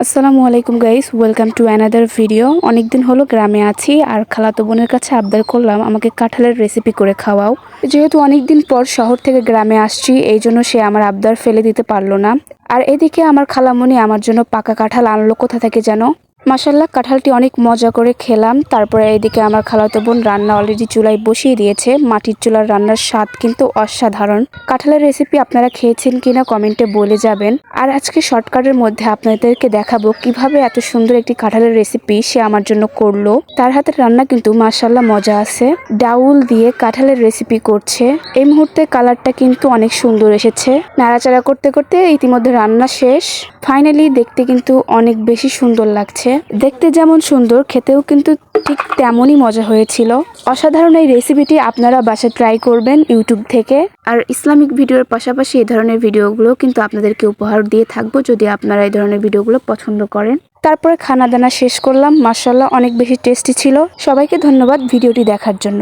আসসালামু আলাইকুম guys, welcome to another video. অনেকদিন হলো গ্রামে আছি আর খালাতো বোনের কাছে আবদার করলাম আমাকে কাঁঠালের রেসিপি করে খাওয়াও। যেহেতু অনেকদিন পর শহর থেকে গ্রামে আসছি, এই জন্য সে আমার আবদার ফেলে দিতে পারলো না। আর এদিকে আমার খালামণি আমার জন্য পাকা কাঁঠাল আনলো কোথা থেকে যেন। মাশাল্লাহ, কাঁঠালটি অনেক মজা করে খেলাম। তারপরে এইদিকে আমার খালাতো বোন রান্না অলরেডি চুলায় বসিয়ে দিয়েছে। মাটির চুলার রান্নার স্বাদ কিন্তু অসাধারণ। কাঁঠালের রেসিপি আপনারা খেয়েছেন কিনা কমেন্টে বলে যাবেন। আর আজকে শর্টকাটের মধ্যে আপনাদেরকে দেখাবো কিভাবে এত সুন্দর একটি কাঁঠালের রেসিপি সে আমার জন্য করলো। তার হাতের রান্না কিন্তু মাশাল্লাহ মজা আছে। ডাউল দিয়ে কাঁঠালের রেসিপি করছে। এই মুহূর্তে কালারটা কিন্তু অনেক সুন্দর এসেছে। নাড়াচাড়া করতে করতে ইতিমধ্যে রান্না শেষ। ফাইনালি দেখতে কিন্তু অনেক বেশি সুন্দর লাগছে। দেখতে যেমন সুন্দর, খেতেও কিন্তু ঠিক তেমনই মজা হয়েছিল। অসাধারণ এই রেসিপিটি আপনারা বাসায় ট্রাই করবেন ইউটিউব থেকে। আর ইসলামিক ভিডিওর পাশাপাশি এই ধরনের ভিডিওগুলো কিন্তু আপনাদেরকে উপহার দিয়ে থাকবো যদি আপনারা এই ধরনের ভিডিওগুলো পছন্দ করেন। তারপরে খানা দানা শেষ করলাম। মাশাআল্লাহ অনেক বেশি টেস্টি ছিল। সবাইকে ধন্যবাদ ভিডিওটি দেখার জন্য।